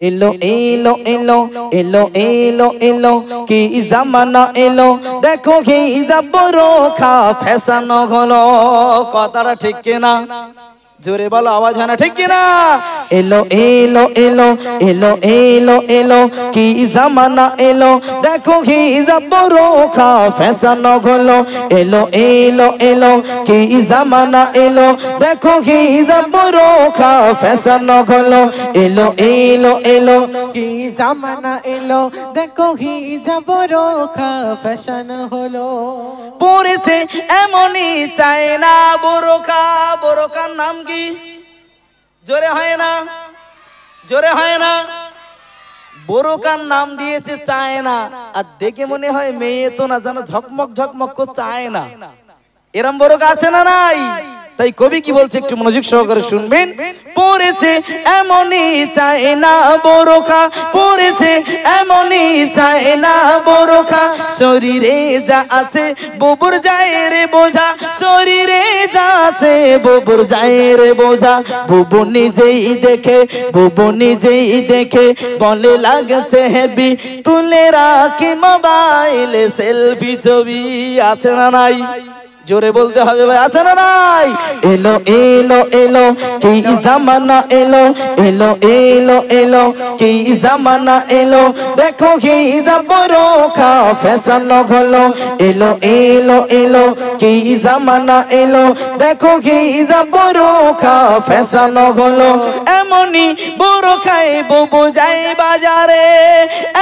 এলো এলো এলো এলো এলো এলো কি জামানা এলো দেখো হিজাব বোরকা ফ্যাশন হলো। কথাটা ঠিক কিনা? জোরে বলো, আওয়াজ হয় না ঠিক কিনা? এলো এলো এলো এলো এলো এলো কি জামানা এলো দেখো হিজাব বোরকা ফ্যাশন হলো। এলো এলো এলো কি জামানা এলো দেখো হিজাব বোরকা ফ্যাশন হলো। এলো এলো এলো কি জামানা এলো দেখো হিজাব বোরকা ফ্যাশন হলো। পড়েছে এমনই চায় না বোরকা। বোরকার নাম কি? জোরে হয় না, জোরে হয় না। বোরকার নাম দিয়েছে চায় না, আর দেখে মনে হয় মেয়ে তো না, যেন ঝকমক ঝকমক করে চায় না। এরম বোরকা আছে না নাই? তাই কবি কি বলছে একটু মনোযোগ সহকারে শুনবেন। পড়েছে এমনই চায় না বোরকা, পড়েছে এমনই চায় না বোরকা। শরীরে যা আছে বুবুর যায় রে বোঝা, শরীরে যা আছে বুবুর যায় রে বোঝা। বুবু নিজেই দেখে, বুবু নিজেই দেখে বলে লাগছে হেবি, তুলে রাখি মোবাইলে সেলফি ছবি। আছে না নাই? জোরে বলতে হবে ভাই, আছে না নাই? এলো এলো এলো কি জামানা এলো, এলো এলো এলো কি জামানা এলো দেখো হিজাব বোরকা ফ্যাশন হলো। এলো এলো এলো কি জামানা এলো দেখো হিজাব বোরকা ফ্যাশন হলো। এমনই বোরকায় বুবু যায় বাজারে,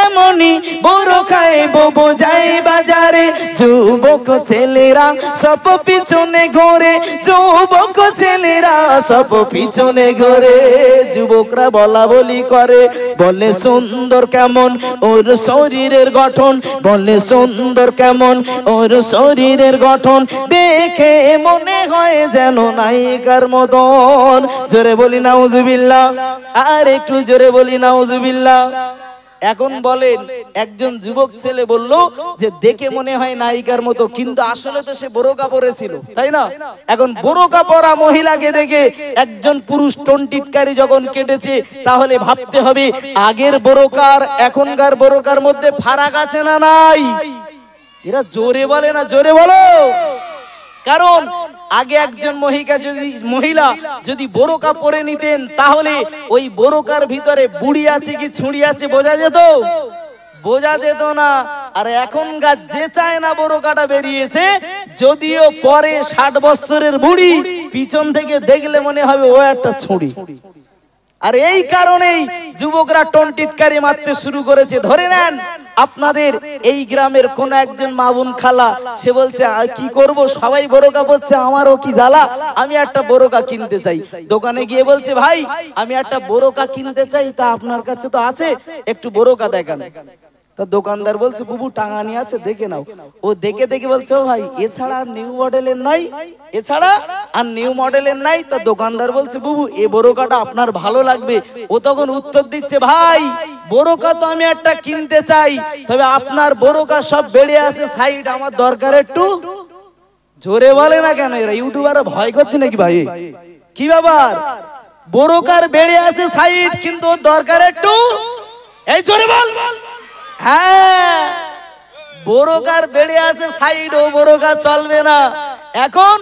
এমনই বোরকায় বুবু যায় বাজারে। যুবক ছেলেরা সব পিছনে ঘোরে, যুবক ছেলেরা সব পিছনে ঘোরে। যুবকরা বলা বলি করে, বলে সুন্দর কেমন ওর শরীরের গঠন, বলে সুন্দর কেমন ওর শরীরের গঠন। দেখে মনে হয় যেন নায়িকার মতন। জোরে বলি নাউজুবিল্লাহ, আর একটু জোরে বলি নাউজুবিল্লাহ। এখন বলেন, একজন যুবক ছেলে বলল যে দেখে মনে হয় নায়িকার মতো, কিন্তু আসলে তো সে বোরকা পরেছিল, তাই না? এখন বোরকা পরা মহিলাকে দেখে একজন পুরুষ টন্টিটকারী যখন কেটেছে, তাহলে ভাবতে হবে আগের বোরকার এখনকার বোরকার মধ্যে ফারাক আছে না নাই? এরা জোরে বলে না, জোরে বলো। কারণ আগে একজন মহিলা যদি বোরকা পরে নিতেন, তাহলে ওই বোরকার ভিতরে বুড়ি আছে কি ছুঁড়ি আছে বোঝা যেত? বোঝা যেত না। আর এখনকার যে চায় না বোরকাটা বেরিয়েছে, যদিও পরে 60 বছরের বুড়ি, পিছন থেকে দেখলে মনে হবে ও একটা ছুঁড়ি। আর এই কারণেই যুবকরা টন্টিটকারি মারতে শুরু করেছে। ধরে নেন আপনাদের এই গ্রামের কোন একজন মা বোন খালা, সে বলছে কি করব, সবাই বোরকা পরছে, আমারও কি জ্বালা, আমি একটা বোরকা কিনতে চাই। দোকানে গিয়ে বলছে ভাই আমি একটা বোরকা কিনতে চাই, তা আপনার কাছে তো আছে, একটু বোরকা দেখান। তা দোকানদার বলছে বুবু টাঙানি আছে, দেখে নাও। ও দেখে দেখে বলছে ও ভাই এছাড়া নিউ মডেলের নাই, এছাড়া আর নিউ মডেলের নাই। তা দোকানদার বলছে বুবু এ বোরকাটা আপনার ভালো লাগবে। ও তখন উত্তর দিচ্ছে ভাই বোরকা তো আমি একটা কিনতে চাই, তবে আপনার বোরকা সব বেড়ে আছে সাইড, আমার দরকার একটু। জোরে বলে না কেন? এরা ইউটিউবাররা ভয় করছে নাকি ভাই? কি ব্যাপার? বোরকার বেড়ে আছে সাইড, কিন্তু ওর দরকার একটু। এই জোরে বল। হ্যাঁ, বোরকার বেড়ে আছে সাইড, ও বোরকা চলবে না। এখন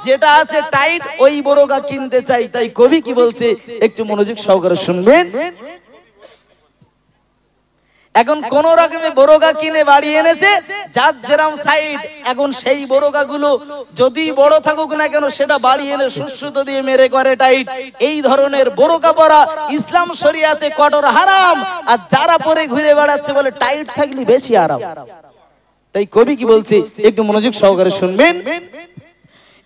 যেটা আছে টাইট, ওই বোরকা কিনতে চাই। তাই কবি কি বলছে একটু মনোযোগ সহকারে শুনবেন। এখন কোন রকমে বোরকা কিনে বাড়ি এনেছে, যার যেরাম সাইড, এখন সেই বোরকা গুলো যদি বড় থাকুক না কেন, সেটা বাড়ি এনে সুসুতো দিয়ে মেরে করে টাইট। এই ধরনের বোরকা পরা ইসলাম শরিয়াতে কঠোর হারাম। আর যারা পরে ঘুরে বেড়াচ্ছে বলে টাইট থাকলে বেশি আরাম। তাই কবি কি বলছে একটু মনোযোগ সহকারে শুনবেন।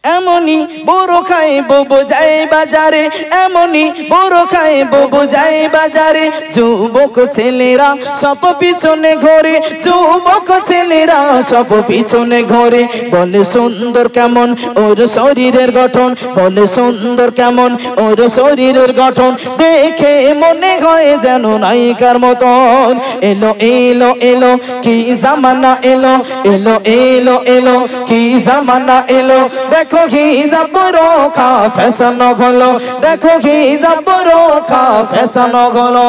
এমনই বোরকায় বুবু যায় বাজারে, এমনই বোরকায় বুবু যায় বাজারে। যুবক ছেলেরা সব পিছনে ঘোরে, যুবক ছেলেরা সব পিছনে ঘোরে। বলে সুন্দর কেমন ওর শরীরের গঠন, বলে সুন্দর কেমন ওর শরীরের গঠন। দেখে মনে হয় যেন নায়িকার মতন। এলো এলো এলো কি জামানা এলো, এলো এলো এলো কি জামানা এলো দেখো হিজাব বোরকা ফ্যাশন হলো, দেখো হিজাব বোরকা ফ্যাশন হলো।